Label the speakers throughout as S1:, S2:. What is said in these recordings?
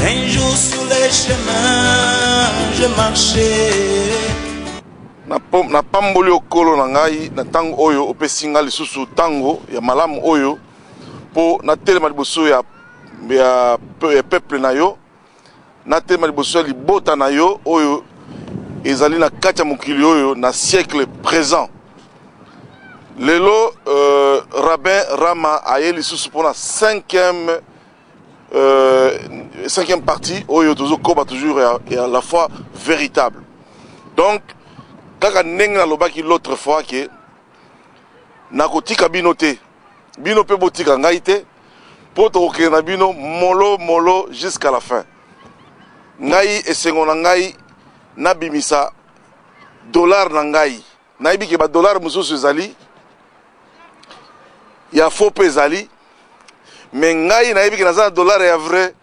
S1: Un jour sur les chemins, je marchais.
S2: Na pamboli okolo na ngai na tango oyo opesinga lisusu tango ya malamu oyo po na telema liboso ya peuple na yo na telema liboso ya libota na yo oyo ezali na kati ya mokili oyo na siècle présent. Lelo rabbin Rama aye lisusu pona cinquième partie oyo tozokoba toujours ya la foi véritable. Donc kaka ndenge nalobaki l'autre fois que nakotika bino te bino pe botika ngai te po tokokende na bino molo jusqu'à la fin. Ngai esengo na ngai nabimisa dollar na ngai nayebi ke ba dollar mosusu ezali ya faux pe ezali mais ngai nayebi ke naza na dollar ya vrai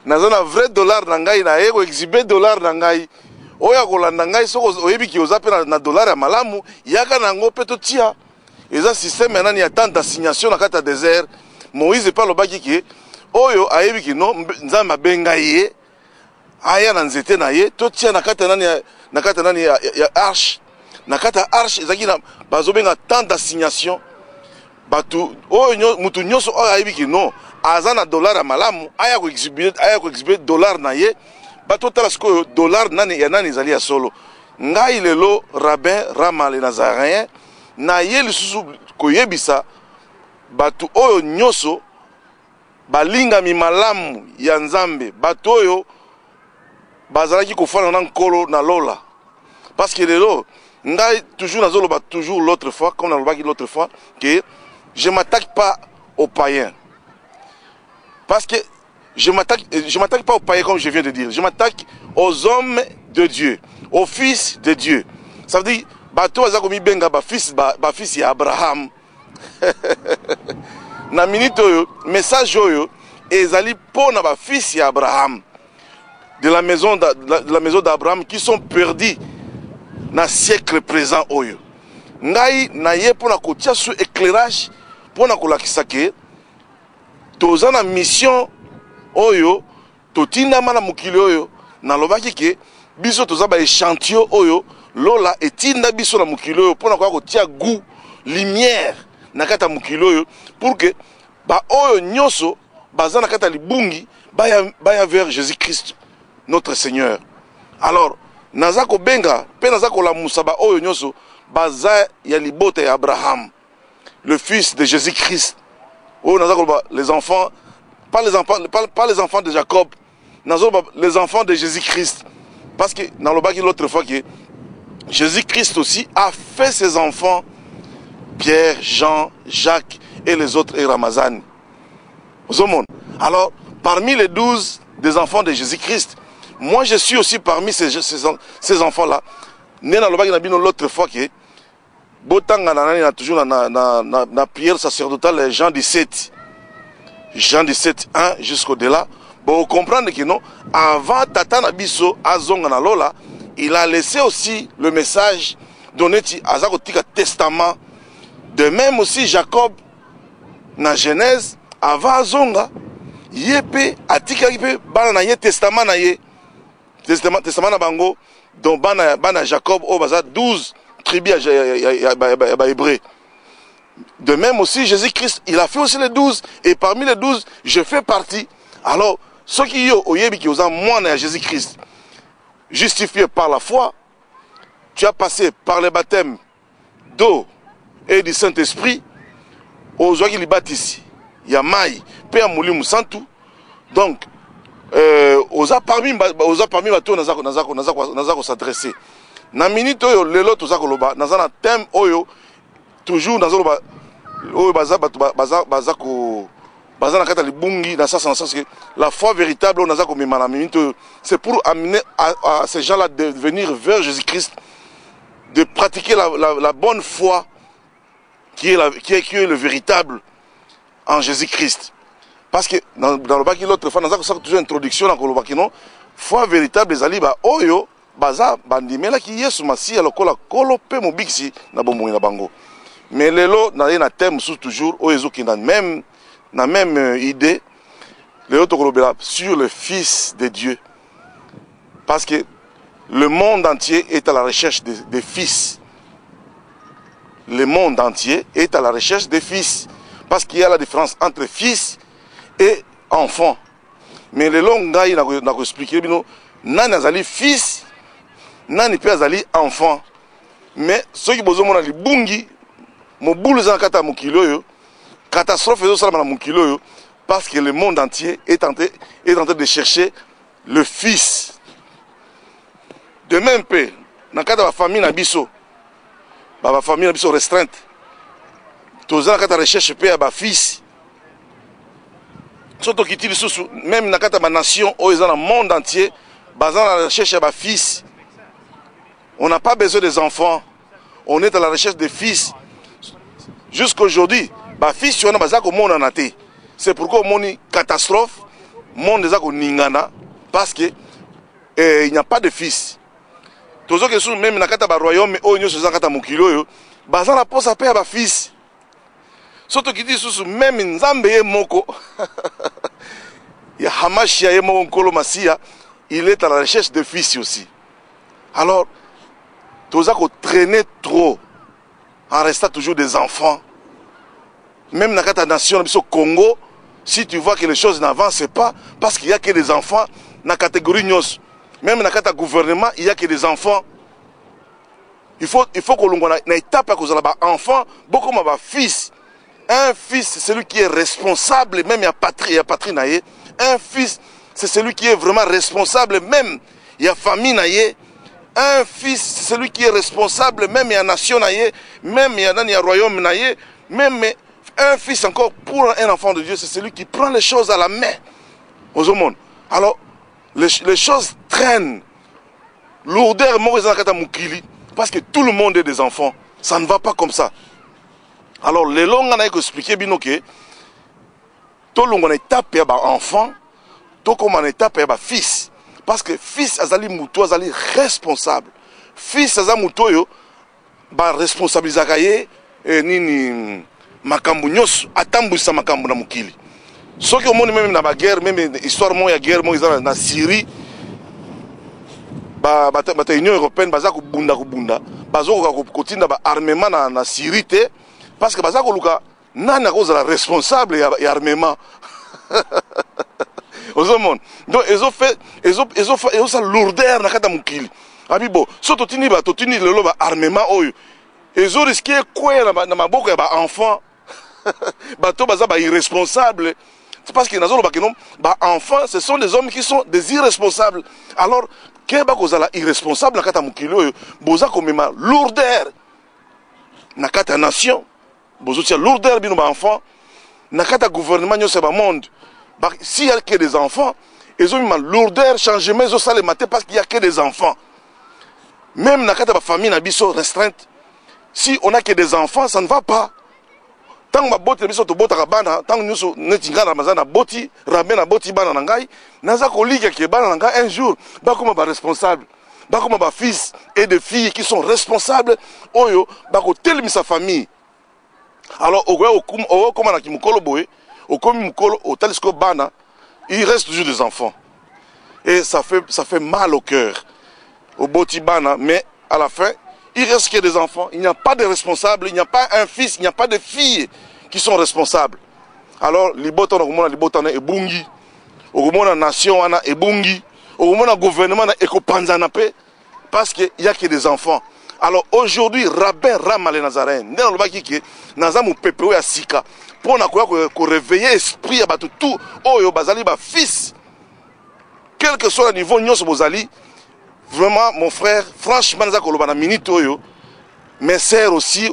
S2: naza na vrai dollar na ngai na ye ko exhiber dollar na ngai oya kolanda ngai soko oyebi ki oza pe na dollar ya malamu yaka nango pe totia eza système nani ya tant d'assignation na kati ya désert. Moïse pa lobaki ke oyo ayebi ki no nzambe abenga ye aya na nzete na ye totia na kati nani ya arche na kati ya arche ezaki na bazobenga tant d'assignation batu oyo mutu nyonso oyo ayebi ki no aza na dollar ya malamu aya ko exhiber dollar na ye bato tala sikoyo dollar nani ya nani ezali ya solo. Ngai lelo rabbin Rama le Nazaréen na ye lisusu koyebisa batu oyo nyonso balingami malamu ya nzambe bato oyo bazalaki kofana na nkolo na lola parce que lelo ngai toujours nazoloba toujours l'autre fois comme nalobaki l'autre fois que je m'attaque pas aux païens parce que je m'attaque pas aux païens comme je viens de dire. Je m'attaque aux hommes de Dieu, aux fils de Dieu. Ça veut dire, bato azakomi benga ba fils ya Abraham. Na minute oyo, message oyo, ezali pona ba fils ya Abraham. De la maison d'Abraham qui sont perdus na siècle présent oyo. Ngai na ye pona kotia sous éclairage pona kolakisa ke toza na mission oyo totindama na mokili oyo nalobaki ke biso toza ba échantillon oyo lola etinda biso na mokili oyo pona kwa kotia goût lumière na kata mokili oyo pour que ba oyo nyonso baza na kata libungi baya vers Jésus-Christ notre Seigneur. Alors naza ko benga pe naza ko lamusa ba oyo nyonso baza ya libota ya Abraham le fils de Jésus-Christ. Oh naza ko les enfants pas les enfants de Jacob, les enfants de Jésus-Christ. Parce que dans le bas l'autre fois que Jésus-Christ aussi a fait ses enfants, Pierre, Jean, Jacques et les autres et Ramazan. Alors, parmi les 12 des enfants de Jésus-Christ, moi je suis aussi parmi ces enfants-là. Né dans le bas l'autre fois que Botanga na toujours na prière sacerdotale Jean 17. Jean 17, 1 jusqu'au-delà. Bon, vous comprenez que non, avant Tata Nabiso, Azonga na Lola, il a laissé aussi le message donné à Zakotika Testament. De même aussi Jacob, na Genèse, avant Azonga, Yepe, Atika Yepe, Bana na Ye Testament na Ye. Testament na Bango, dont Bana Jacob, au Baza, 12 tribus à Hébreu. De même aussi, Jésus-Christ, il a fait aussi les 12. Et parmi les 12, je fais partie. Alors, ceux qui ont moi à Jésus-Christ, justifiés par la foi, tu as passé par le baptême d'eau et du Saint-Esprit, aux gens qui les bâtissent. Il y a Maï, Père Moulim Santou. Donc, aux a parmi bateaux, nous s'adresser. Na minute oyo lelo tozakoloba naza na thème oyo toujours nazoloba oyo baza na kata libungi na sens que la foi véritable naza ko mema na minute c'est pour amener à ces gens-là de venir vers Jésus-Christ, de pratiquer la bonne foi qui est le véritable en Jésus-Christ. Parce que dans le baki l'autre fois naza ko ça toujours introduction na koloba kino foi véritable ezali ba oyo baza bandimela ki Yesu Masiya lokola kolo pe mobiksi na bomoi na bango. Mais lelo na thème sous toujours oyezo ki na même idée sur le Fils de Dieu. Parce que le monde entier est à la recherche des fils. Le monde entier est à la recherche des fils. Parce qu'il y a la différence entre fils et enfant. Mais le long gars, il n'a expliqué, nani azali fils, nani pe azali enfant. Mais ceux qui besoin de bungi, mon boule en kata mukiloyo, catastrophe est ça dans mukiloyo, parce que le monde entier est en train de chercher le fils. De même peu, dans le cadre de la famille Nabiso, la famille Nabiso restreinte, tous les gens qui recherchent un fils. Surtout qui même dans la nation, dans le monde entier, basé dans la recherche d'un fils. On n'a pas besoin des enfants, on est à la recherche des fils. Jusqu'à aujourd'hui, les fils, on a besoin de monde en athée. C'est pourquoi on a une catastrophe, monde des ningana, parce qu'il n'y a pas de fils. Tous ceux qui sont même dans le royaume, ils sont dans le bazan la pose à paix à fils. Surtout qui disent même Nzambe moko. Il y a Hamashia et Monkolo Massia, il est à la recherche de fils aussi. Alors, tous ceux qui traînent trop, en restant toujours des enfants, même dans la nation, au Congo, si tu vois que les choses n'avancent pas, parce qu'il n'y a que des enfants, dans la catégorie Nyos. Même dans le gouvernement, il n'y a que des enfants. Il faut que l'on ait une étape à cause de l'enfant, beaucoup de fils. Un fils, c'est celui qui est responsable, même il y a patrie, un fils, c'est celui qui est vraiment responsable, même il y a famille. Un fils, c'est celui qui est responsable, même il y a nation, même il y a royaume, même un fils encore pour un enfant de Dieu, c'est celui qui prend les choses à la main aux monde. Alors, les choses traînent. Lourdeur, parce que tout le monde est des enfants. Ça ne va pas comme ça. Alors, les longs, on a expliqué que tout le monde est tapé à enfant, tout le monde est tapé à fils. Parce que fils, azali muto, azali responsable. Fils, azali muto, yo, ba responsabilisakaye, nini, makambu nyos, atambuisa makambu na mukili. Ce qui est même dans la guerre, même l'histoire de la guerre, en Syrie, l'Union européenne, l'armement en Syrie, parce que les responsable de l'armement. Donc, ils ont fait ça lourdeur dans la mukili. Abibo, si tu as l'armement, ils ont risqué quoi dans ma enfant, irresponsable. C'est parce que les enfants, ce sont des hommes qui sont des irresponsables. Alors, quand vous êtes irresponsable, vous avez lourdeur dans la nation. Vous avez lourdeur dans les enfants. Dans le gouvernement, c'est le monde. S'il y a que des enfants, ils ont une lourdeur, changement, ils ont les mater parce qu'il n'y a que des enfants. Même dans la famille, restreinte, si on n'a que des enfants, ça ne va pas. Tant que boti biso to bota kabana tant nyuso netinga na mazana boti ramena boti bana nangai naza kolika ke bana nangai un jour ba comme ba responsable ba comme ba fils et des filles qui sont responsables oyo ba ko telemi sa famille. Alors au comme na kimukolo boy au comme mukolo au talisco bana il reste toujours des enfants et ça fait mal au cœur au boti bana, mais à la fin il reste que des enfants, il n'y a pas de responsables, il n'y a pas un fils, il n'y a pas de filles qui sont responsables. Alors, les botons et bungi, la nation et bungi, le gouvernement et parce qu'il n'y a que des enfants. Alors aujourd'hui, Rabbin Ramale Nazarène, dans le baki qui Nazamu Pepeo ya Sika, pour réveiller l'esprit à tout, oh bazali ba fils, quel que soit le niveau nyos bozali. Vraiment, mon frère, franchement, mes sœurs aussi,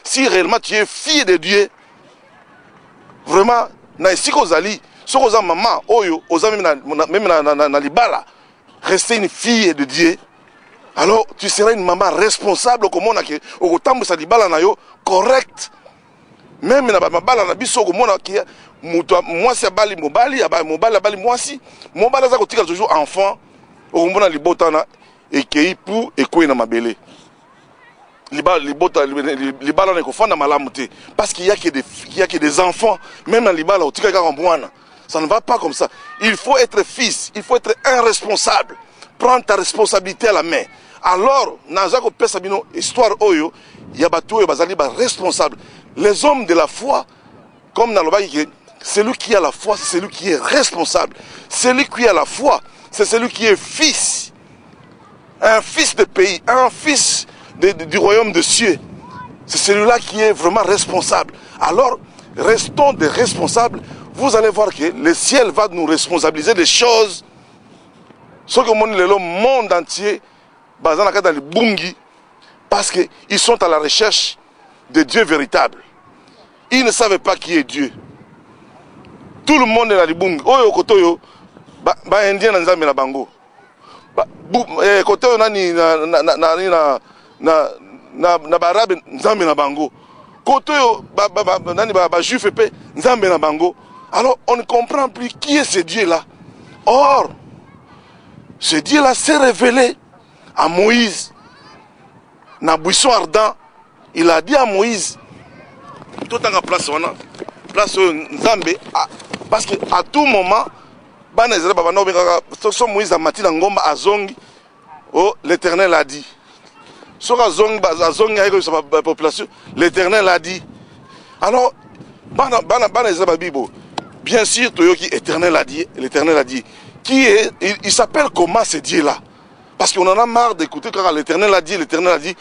S2: si réellement tu es fille de Dieu, vraiment, maman, rester une fille de Dieu, alors tu seras une maman responsable, comme on a correct. Même na mabala na biso ko mona ki mwasi abali mobali abali mwasi mobali za kotika toujours enfant o mona libotana ekei pour ekwe na mabele. libala ne kofanda malamu te parce qu'il y a que des enfants même dans libala otika kaka mwana. Ça ne va pas comme ça. Il faut être fils, il faut être un responsable. Prends ta responsabilité à la main. Alors nazako pesa bino histoire oyo ya batu oyo bazali ba responsable. Les hommes de la foi comme dans le baïque, celui qui a la foi, c'est celui qui est responsable. Celui qui a la foi, c'est celui qui est fils. Un fils de pays, un fils du royaume de cieux. C'est celui-là qui est vraiment responsable. Alors, restons des responsables. Vous allez voir que le ciel va nous responsabiliser des choses. Ce que le monde entier, dans le bungi, parce qu'ils sont à la recherche de Dieu véritable. Ils ne savent pas qui est Dieu. Tout le monde est là, bungi. Oyo kotoyo, ba indien na nzambe na bango. Kotoyo nani na barabe nzambe na bango. Kotoyo nani ba juif pe nzambe na bango. Alors on ne comprend plus qui est ce Dieu là. Or ce Dieu là s'est révélé à Moïse na buisson ardent. Il a dit à Moïse tout en place on a place nzambe parce que à tout moment Moïse a mati na ngomba azongi. Oh, l'Éternel a dit. L'Éternel a dit. Alors, bien sûr, l'Éternel a dit. L'Éternel a dit. Qui est, il s'appelle comment ce Dieu-là? Parce qu'on en a marre d'écouter quand l'Éternel a dit, l'Éternel a dit.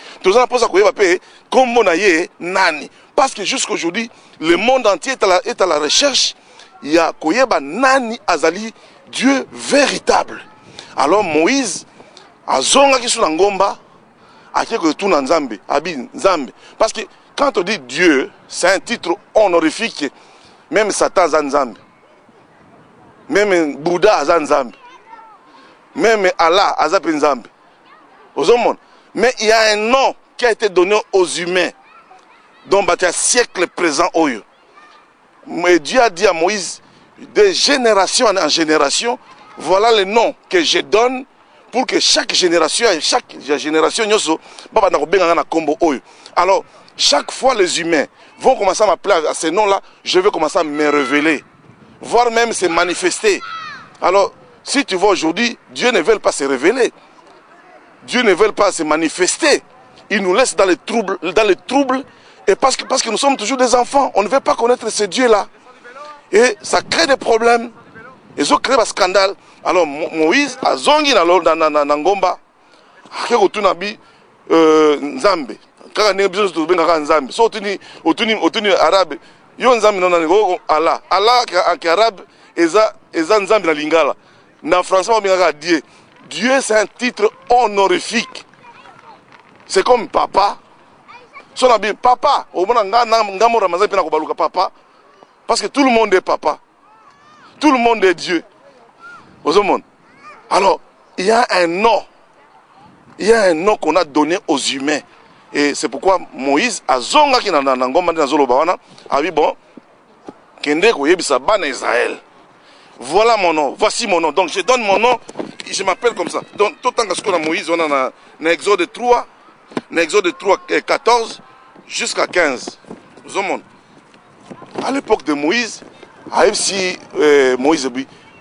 S2: Parce que jusqu'aujourd'hui, le monde entier est à la recherche. Il y a Koyeba Nani Azali, Dieu véritable. Alors Moïse, Azonga qui sur ngomba, Akeko tout Nzambe, Abi Nzambe. Parce que quand on dit Dieu, c'est un titre honorifique. Même Satan Zanzambe. Même Bouddha Zanzambe. Même Allah Azapinzambe. Aux hommes. Mais il y a un nom qui a été donné aux humains. Dans le siècle présent. Mais Dieu a dit à Moïse, de génération en génération, voilà le nom que je donne pour que chaque génération, alors, chaque fois les humains vont commencer à m'appeler à ce nom-là, je vais commencer à me révéler, voire même se manifester. Alors, si tu vois aujourd'hui, Dieu ne veut pas se révéler, Dieu ne veut pas se manifester, il nous laisse dans les troubles, et parce que nous sommes toujours des enfants, on ne veut pas connaître ce Dieu-là. Et ça crée des problèmes. Et ça crée un scandale. Alors Moïse a zongi na ngomba. Akeko tunabi nzambe. Kaka ne biso to benga nzambe. So otuni arabe. Yo nzambe na ngo Allah. Allah ki arabe eza nzambe na lingala. Na français on benga Dieu. Dieu c'est un titre honorifique. C'est comme papa. So na bi papa, o mona ngamo Ramazan pena ko baluka papa. Parce que tout le monde est papa. Tout le monde est Dieu. Aux hommes. Alors, il y a un nom. Il y a un nom qu'on a donné aux humains. Et c'est pourquoi Moïse a zonga ki na ngomba na zolo bawana a dit bon kende ko yebisa bana Israël. Voilà mon nom, voici mon nom. Donc je donne mon nom, je m'appelle comme ça. Donc tout temps que Moïse on a na Exode 3, na Exode 3 14 jusqu'à 15. Aux hommes. À l'époque de Moïse, si Moïse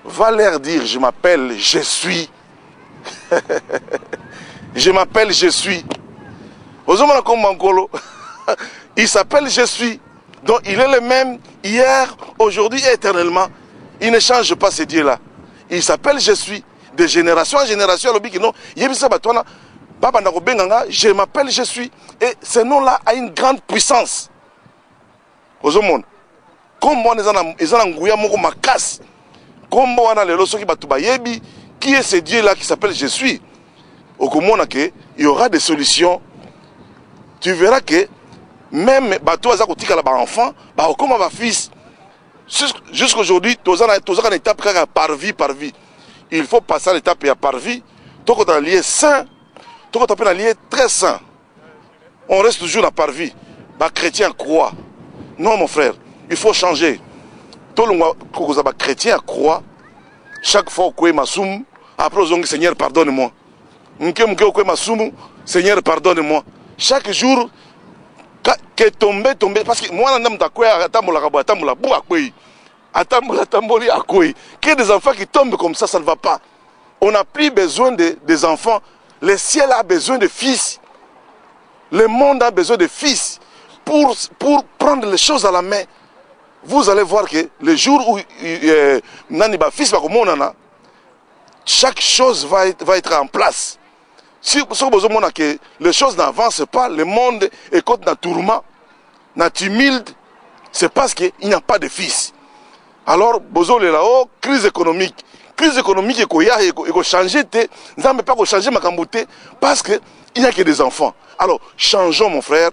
S2: va leur dire, je m'appelle, je suis. Je m'appelle, je suis. Il s'appelle, je suis. Donc il est le même hier, aujourd'hui et éternellement. Il ne change pas ce Dieu-là. Il s'appelle, je suis. De génération en génération, je m'appelle, je suis. Et ce nom-là a une grande puissance. Aux hommes. Comme moi, qui est ce Dieu-là qui s'appelle Je suis? Il y aura des solutions. Tu verras que même bateau enfant, comme un fils, jusqu'aujourd'hui, tu as une étape par vie. Il faut passer à l'étape par vie. Tu as lié saint, tu as lié très saint. On reste toujours dans par vie. Chrétien croit. Non, mon frère, il faut changer. Tout le monde chrétien croit. Chaque fois que Seigneur, pardonne-moi. Seigneur, pardonne-moi. chaque jour que tomber parce que moi n'aime ta quoi atambola bou akoi atamboli akoi que des enfants qui tombent comme ça ne va pas. On n'a plus besoin des enfants. Le ciel a besoin de fils. Le monde a besoin de fils pour prendre les choses à la main. Vous allez voir que le jour où Naniba fils va comme chaque chose va être en place. Si vous avez que les choses n'avancent pas, le monde est comme dans tourment, dans tumulte, c'est parce qu'il n'y a pas de fils. Alors, bozo le là-haut, crise économique. Crise économique, il faut changer, nous n'avons pas changer ma cambouté, parce qu'il n'y a que des enfants. Alors, changeons mon frère,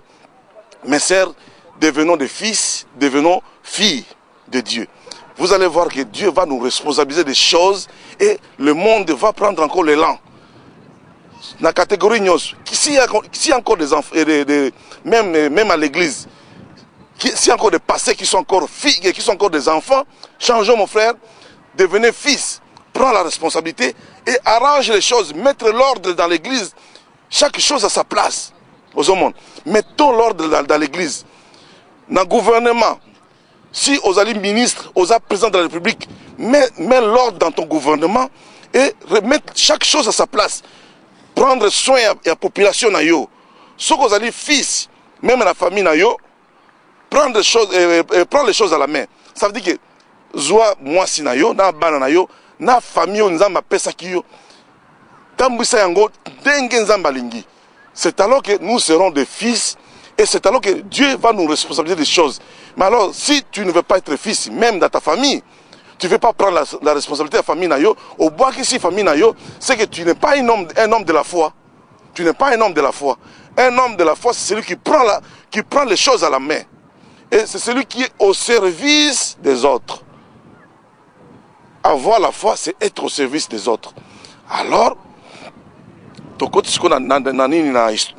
S2: mes sœurs, devenons des fils, devenons filles de Dieu. Vous allez voir que Dieu va nous responsabiliser des choses et le monde va prendre encore l'élan. Dans la catégorie Nyos, s'il y a encore des enfants, même à l'église, s'il y a encore des passés qui sont encore filles, qui sont encore des enfants, changeons mon frère, devenez fils, prends la responsabilité et arrange les choses, mettre l'ordre dans l'église, chaque chose à sa place. Aux hommes, mettons l'ordre dans l'église. Dans le gouvernement, si aux alliés ministres, aux présidents de la République, mets l'ordre dans ton gouvernement et remettre chaque chose à sa place. Prendre soin de la population. Si vous avez fils, même la famille, prendre les choses à la main. Ça veut dire que Zoa, moi, si nayo, na bana nayo, na famille, nzamba pesa kiyo, tambisa yango, dengue nzamba lingi. C'est alors que nous serons des fils et c'est alors que Dieu va nous responsabiliser des choses. Mais alors, si tu ne veux pas être fils, même dans ta famille, tu ne veux pas prendre la responsabilité de la famille nayo, au bois que si famille nayo, c'est que tu n'es pas un homme de la foi. Tu n'es pas un homme de la foi. Un homme de la foi, c'est celui qui prend les choses à la main. Et c'est celui qui est au service des autres. Avoir la foi, c'est être au service des autres. Alors, tokoti siko na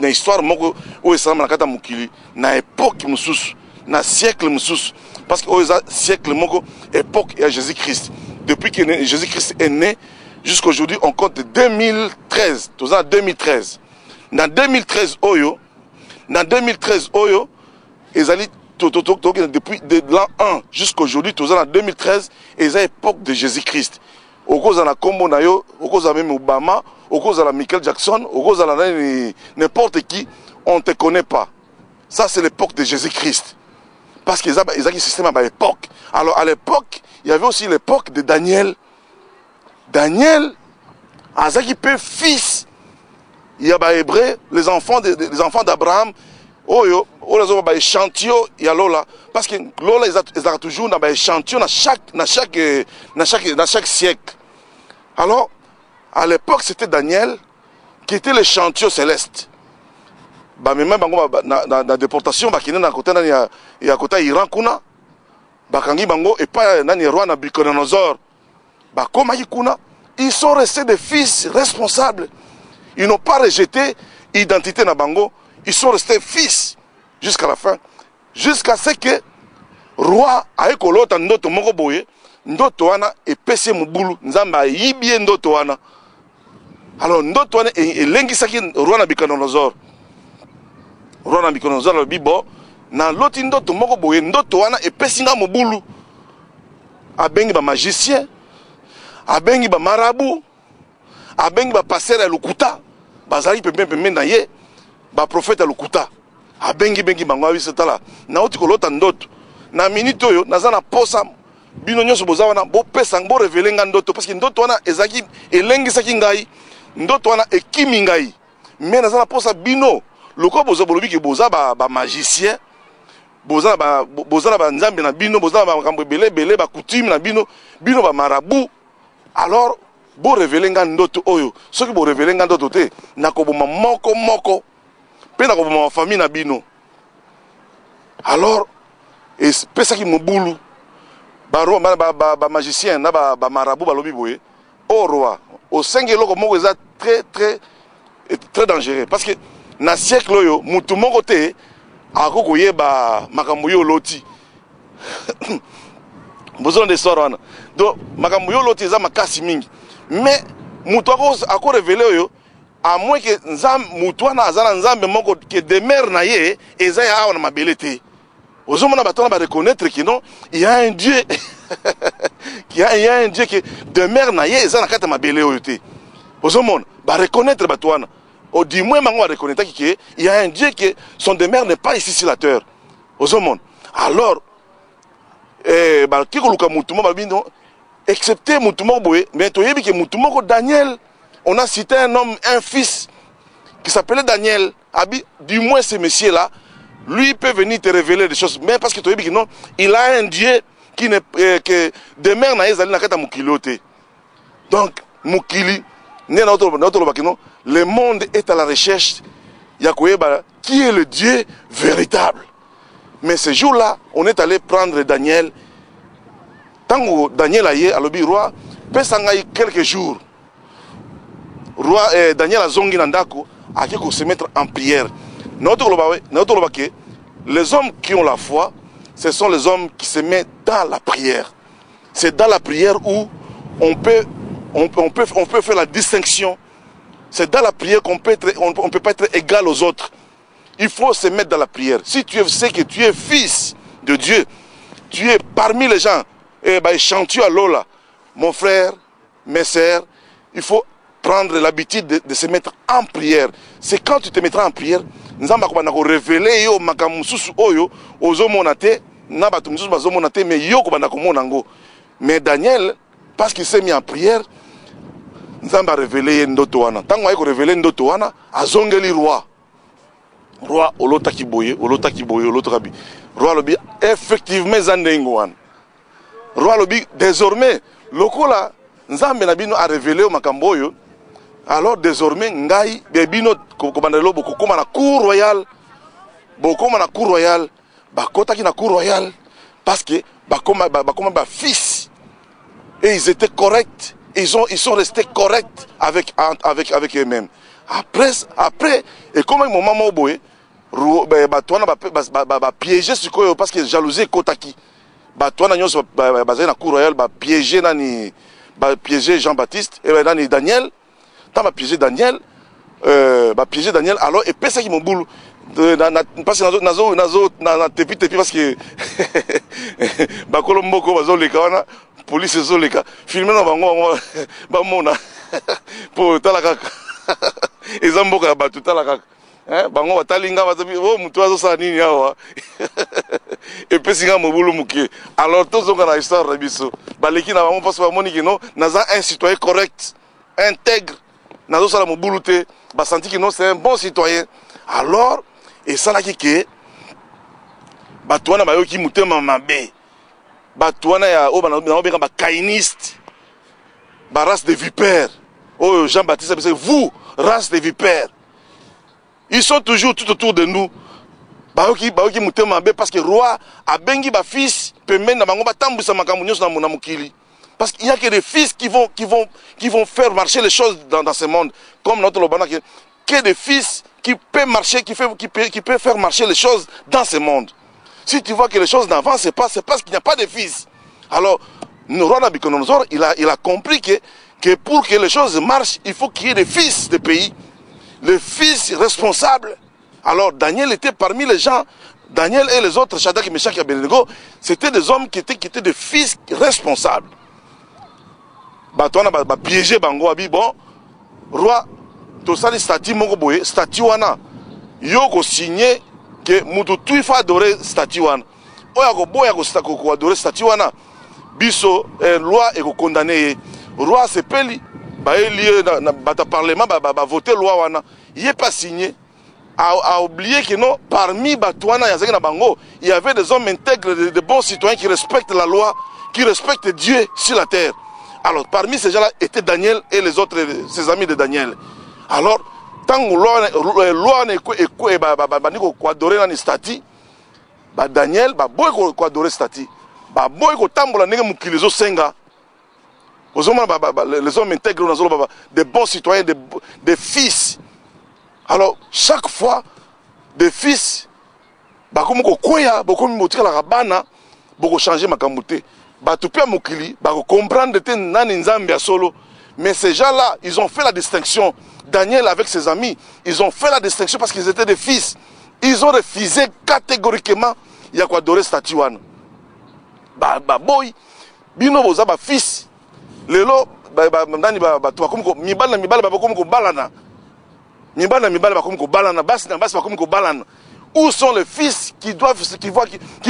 S2: histoire moko o esama na kata mukili na époque mususu na siècle mususu parce que o siècle moko époque à Jésus-Christ. Depuis que Jésus-Christ est né jusqu'aujourd'hui on compte 2013, tout ça 2013. Dans 2013 oyo ezali depuis de l'an 1 jusqu'aujourd'hui tout ça en 2013 ezali époque de Jésus-Christ. Au cause de la combo nayo, au cause de même Obama, au cause de la Michael Jackson, au cause de la n'importe qui, on ne te connaît pas. Ça c'est l'époque de Jésus-Christ. Parce qu'ils ont un système à l'époque. Alors à l'époque, il y avait aussi l'époque de Daniel. Daniel, Azaki peut fils. Il y a des Hébreux, les enfants d'Abraham. Oh yo, les autres échantillon, il y a Lola. Parce que Lola, ils ont toujours un échantillon dans chaque siècle. Alors, à l'époque, c'était Daniel qui était l'échantillon céleste. Bah, même dans la déportation, bah, qui est dans le côté Iran, kuna, bah, kangi bango, et pas dans le roi Nabucodonosor. Bah, comme ils sont restés des fils responsables. Ils n'ont pas rejeté l'identité de Bango. Ils sont restés fils jusqu'à la fin. Jusqu'à ce que roi aye kolota ndoto moko boye, ndoto wana epesi mubulu, nzamba yibie ndoto wana. Alors ndoto wana elengisaki roi Nabucodonosor. Roi Nabucodonosor le bibo na loti ndoto moko boye, ndoto wana epesi nga mubulu. Abengi ba magicien, abengi ba marabu, abengi ba passer ya lukuta, bazali pembe na ye. Ba prophète à Lukuta abengi bango abisetala na oti kolota ndoto na minute oyo nazana posa bino nyonso boza wana bo pesa bo révéler nga ndoto parce que ndoto wana ezaki elengisaki ngai ndoto wana ekimi ngai mais nazana posa bino loko boza bolobi ke boza ba magicien boza na ba nzambe na bino boza na ba makambo belé ba coutume na bino ba marabu alors bo révéler nga ndoto oyo soki bo révéler nga ndoto te nakoboma moko pena ko ma famille na bino alors et pesa ki mobulu ba magicien na ba marabu ba lobi boye au roi au sengelo ko moko eza très dangereux parce que na siècle oyo mutu moko te akoko yeba makambo yo loti besoin de sort wana donc makambo yo loti eza makasi mingi mais mutu ako révéler oyo à moins que Moutouana Azana Nzambe moko que demeure na ye eza ya awa na mabele te. Ozomona batona ba reconnaître que non, il y a un Dieu il y a un Dieu qui demeure na ye eza na kata mabele oyo te. Ozomona ba reconnaître batwana. Au du moins mango reconnaître que il y a un Dieu qui son demeure n'est pas ici sur la terre. Ozomona. Alors ba kikoluka mutumo babino excepté mutumo boye mais toyebi que mutumo Daniel. On a cité un homme, un fils, qui s'appelait Daniel. Du moins, ce monsieur-là, lui peut venir te révéler des choses. Mais parce que tu as dit que non, il a un Dieu qui demeure dans Mukili. Donc, Mukili, le monde est à la recherche qui est le Dieu véritable. Mais ce jour-là, on est allé prendre Daniel. Tant que Daniel a eu à l'objet roi, peut quelques jours. Roi Daniel a zongi nandako a qui se mettre en prière. Les hommes qui ont la foi, ce sont les hommes qui se mettent dans la prière. C'est dans la prière où on peut faire la distinction. C'est dans la prière qu'on peut on peut pas être égal aux autres. Il faut se mettre dans la prière. Si tu sais que tu es fils de Dieu, tu es parmi les gens, et chantu à Lola, mon frère, mes sœurs, il faut prendre l'habitude de se mettre en prière. C'est quand tu te mettras en prière, nous allons révéler yo makamususu oyo ozomonate na batumususu bazomonate mais yo kobanda komonango. Mais Daniel, parce qu'il s'est mis en prière, nous allons révéler ndoto wana. Tant qu'on a révélé ndoto wana, azongeli roi. Roi olota kiboye, olota rabi. Roi lobi effectivement zandengo wana. Roi lobi désormais lokola Nzambe na bino a révélé au makamboyo. Alors désormais, ngai bebino kobandelo bokoma na cour royale, bokoma na cour royale, bakota ki na cour royale parce que bakoma fils et ils étaient corrects, ils sont restés corrects avec eux-mêmes. Après et comme un moment moboé, batwana ba piéger ce quoi parce que jalousie kotaki. Batwana nyos bazé na cour royale ba piéger nani ba piéger Jean-Baptiste et nani Daniel. Tant va piéger Daniel, alors et pèse qui mon boulot parce que na tepi parce que bakolomboko bazoleka wana police ezoleka filmer na bango bamona pour talaka ezamboka ya batu talaka bango batalinga bazabi oh mutu azosala nini awa epesi nga mobulu muke. Alors tozonga na histoire na biso baleki na bango parce que bamoni que non naza un citoyen correct, intègre. Nazo sala mobulute, ba senti que non c'est un bon citoyen. Alors et ça là qui que batwana ba yoki mutema mabe. Batwana ya o bana ba caïniste. Ba race de vipères. Oh Jean-Baptiste c'est vous race de vipères. Ils sont toujours tout autour de nous. Ba yoki mutema mabe parce que roi a bengi ba fils peut mener na bango ba tambusa makambo nyonso na mokili. Parce qu'il n'y a que des fils qui vont faire marcher les choses dans ce monde. Comme notre Lobana, que des fils qui peuvent marcher, qui peuvent faire marcher les choses dans ce monde. Si tu vois que les choses n'avancent pas, c'est parce qu'il n'y a pas de fils. Alors, le roi Nabucodonosor, il a compris que pour que les choses marchent, il faut qu'il y ait des fils de pays. Les fils responsables. Alors, Daniel était parmi les gens. Daniel et les autres, Shadrach, Meshach et Abednego, c'était des hommes qui étaient des fils responsables. Batona ba piéger bango abi bon roi to sali statut moko boye statut wana yo ko signer que mutu tu fa adorer statut wana oya ko boya ko adorer statut wana biso loi et ko condamner roi se peli ba lié na bata parlement ba voter loi wana il est pas signé a oublié que non parmi batwana ya na bango il y avait des hommes intègres de bons citoyens qui respectent la loi, qui respectent Dieu sur la terre. Alors, parmi ces gens-là étaient Daniel et les autres, ses amis de Daniel. Alors, tant que loi n'est adorer dans les statuts, Daniel, boy adorer statuts, boy tambola n'est pas les senga. Les hommes intègres, des bons citoyens, des fils. Alors, chaque fois, des fils, comme la rabana, changer ma kamouté. Comprendre solo. Mais ces gens-là, ils ont fait la distinction Daniel avec ses amis, ils ont fait la distinction parce qu'ils étaient des fils. Ils ont refusé catégoriquement il y a quoi adorer statue wana. Boy, bino boza ba fils. Lelo ndani tu comme mibala ba comme ko balana. Mibala ba comme ko balana, basi na basi ba comme ko balana. Où sont les fils qui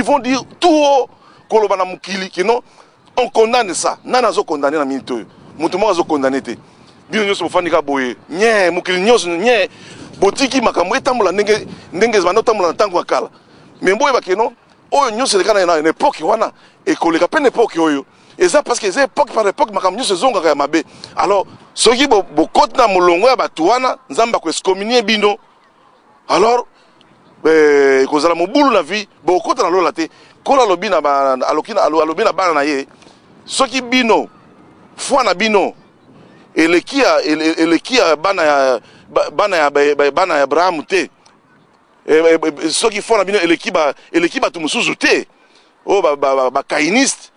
S2: vont dire tout haut koloba na mukili kino on condamne ça. Nana zo condamner na minute. Mutu mo zo condamner te. Bino nyoso bofandika boye. Nye mukili nyoso nye botiki makambo etambola ndenge zwana tambola na tango akala. Mais boye bakeno oyo nyoso lekana na époque wana ekoleka pe époque oyo. Et ça parce que c'est époque par époque makambo nyoso zonga ya mabe. Alors soki bokoti na molongo ya batu wana nzamba ko excommunier bino. Alors kozala mobulu na vie bokota na lola te kola lobi na alobi na bana na ye soki bino foi na bino elekia bana ya Abraham te soki foi na bino eleki bato mosusu te o ba kainiste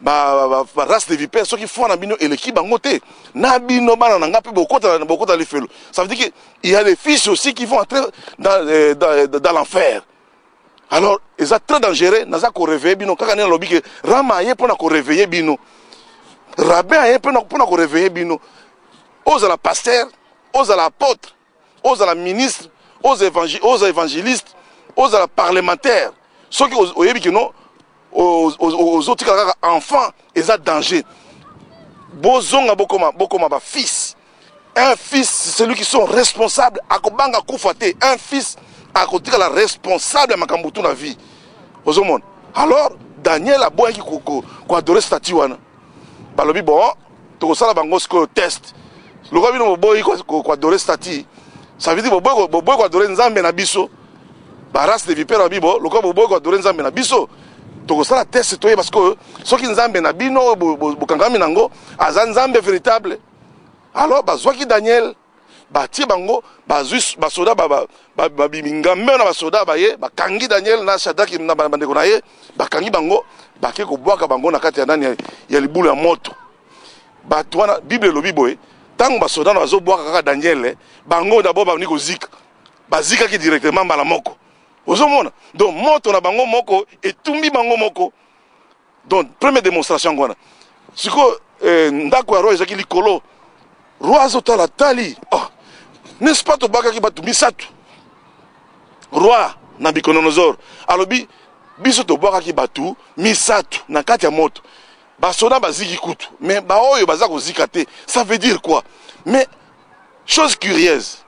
S2: ba race de vipère soki foi na bino eleki bango te na bino bana na ngape bokota lifelo. Ça veut dire qu'il y a des fils aussi qui vont entrer dans l'enfer. Alors ils sont très dangereux naza ko réveiller bino kaka na lobi ke rama ye pona ko réveiller bino rabbin ye pona ko réveiller bino aux la pasteur aux la apôtre aux la ministre aux évangélistes aux la parlementaires ceux qui oyebi ke non aux autres enfants ils ont danger. Bozonga bokoma ba fils. Un fils c'est celui qui sont responsables akobanga kufate. Un fils akotika la responsable makambutu na vie. Ozomon. Alors Daniel a boyaki ko adorer statue wana. Balobi bon to sala bango ko test. Le roi bino boyi ko adorer statue. Ça veut dire boy ko adorer nzambe na biso. Ba race de vipère bibo, le roi boy ko adorer nzambe na biso. Tokosala test toye parce que soki nzambe na bino bokangami nango aza nzambe véritable. Alors bazwaki Daniel batie bango bazus basoda babimingambe na basoda baye bakangi Daniel na Shadraki na bandeko na ye bakangi bango bake ko bwaka bango na kati ya ndani ya libulu ya moto. Bato wana Bible lobi boye tango basoda na bazo bwaka kaka Daniel bango d'abord ba niko zika bazika ki directement mbala moko. Ozomona donc moto na bango moko etumbi bango moko. Donc première démonstration ngwana siko ndako ya roi ezaki likolo roi azotala tali n'est-ce pas tobaka ki batu misatu roi Nabucodonosor alobi biso tobaka ki batu misatu na kati ya moto basoda baziki kutu mais baoyo baza kozika te. Ça veut dire quoi? Mais chose curieuse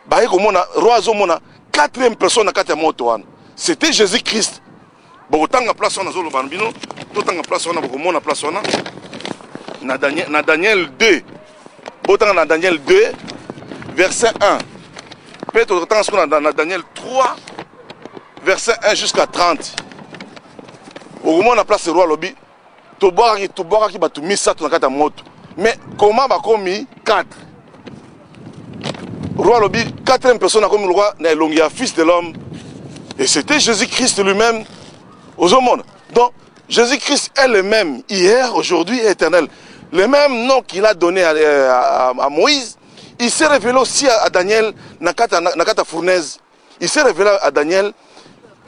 S2: baye komona roi azomona quatrième personne à kati ya moto wana c'était Jésus-Christ. Bokotanga place wana zolo banbino totanga place wana bokomona place wana na Daniel 2 botanga na Daniel 2 verset 1 peut-être totanga ce qu'on a dans Daniel 3 verset 1 jusqu'à 30 bokomona place roi lobi tobwaka ki batu misatu na kati ya moto. Mais comment bakomi 4 roi lobi quatrième personne a comme le roi na elongia fils de l'homme et c'était Jésus-Christ lui-même aux hommes. Donc Jésus-Christ est le même hier, aujourd'hui et éternel. Le même nom qu'il a donné à Moïse, il s'est révélé aussi à Daniel nakata fournaise. Il s'est révélé à Daniel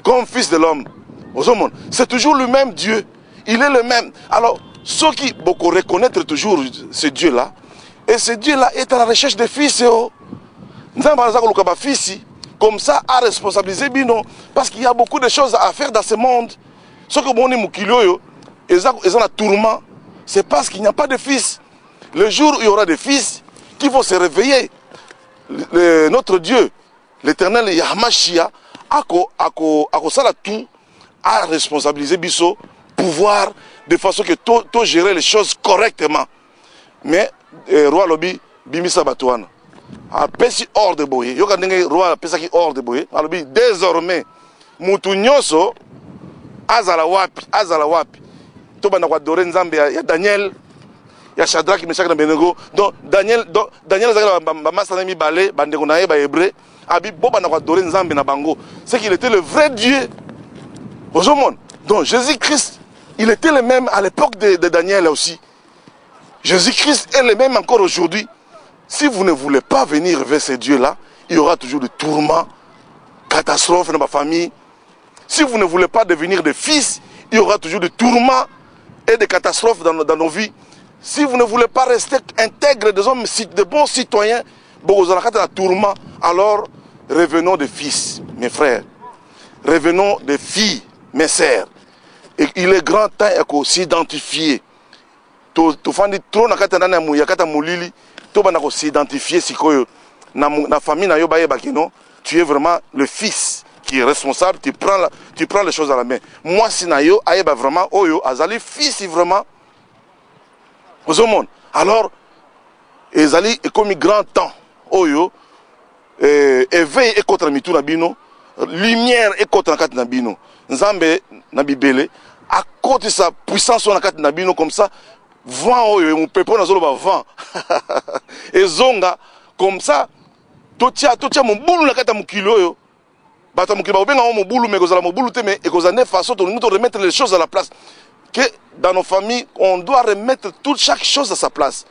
S2: comme fils de l'homme aux hommes. C'est toujours le même Dieu. Il est le même. Alors ceux qui beaucoup reconnaître toujours ce Dieu-là, et ce Dieu-là est à la recherche des fils. Comme ça, à responsabiliser Bino. Parce qu'il y a beaucoup de choses à faire dans ce monde. Ce que bon ils ont un tourment. C'est parce qu'il n'y a pas de fils. Le jour où il y aura des fils qui vont se réveiller, notre Dieu, l'éternel Yahmashia, a ça tout à responsabiliser Bisso, pouvoir de façon que tout gérer les choses correctement. Mais roi Lobi, Bimisa Batouana. A pesi hors de boye yoka ndenge roi pesa ki hors de boye alobi désormais mutu nyonso azala wapi to bana kwa dore nzambe ya Daniel ya Shadraki Meshaki na Abednego. Donc Daniel azala ba masana mi balé bandeko na ye ba hébreu abi bo bana kwa dore nzambe na bango c'est qu'il était le vrai Dieu aux hommes. Donc Jésus-Christ il était le même à l'époque de Daniel aussi. Jésus-Christ est le même encore aujourd'hui. Si vous ne voulez pas venir vers ces dieux-là, il y aura toujours des tourments, catastrophes dans ma famille. Si vous ne voulez pas devenir des fils, il y aura toujours des tourments et des catastrophes dans nos vies. Si vous ne voulez pas rester intègres, des hommes, de bons citoyens, tourment, alors revenons des fils, mes frères. Revenons des filles, mes sœurs. Et il est grand temps de s'identifier. Tu fais trop na kata na mu yakata mulili, tu vas s'identifier si na famille na yo baye bakino, tu es vraiment le fils qui est responsable, tu prends les choses à la main. Moi si na yo aye ba vraiment oyo azali fils vraiment. Au monde. Alors ezali est comme grand temps oyo éveil et contre mitu na bino, lumière et contre na kata na bino. Nzambe na bibele à côté sa puissance na kata na bino comme ça. Vent oyo on peut pas nazolo ba vent et zonga comme ça totia mon boulou na kata mukilo oyo bata mukilo ba benga mon boulou mais kozala mon boulou te mais et kozane façon de nous remettre les choses à la place que dans nos familles on doit remettre chaque chose à sa place.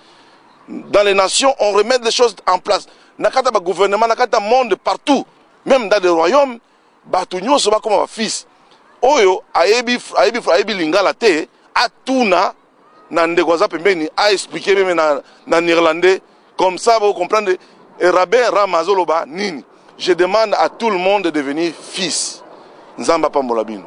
S2: Dans les nations on remet les choses en place na kata ba gouvernement na kata monde partout même dans les royaumes batu nyonso ba comme ba fils oyo ayebi lingala te atuna Nande Gwaza Pembeni a expliqué même en néerlandais, comme ça vous comprenez, et Rabin Ramazoloba Nini. Je demande à tout le monde de devenir fils. Nzamba Pambolabino.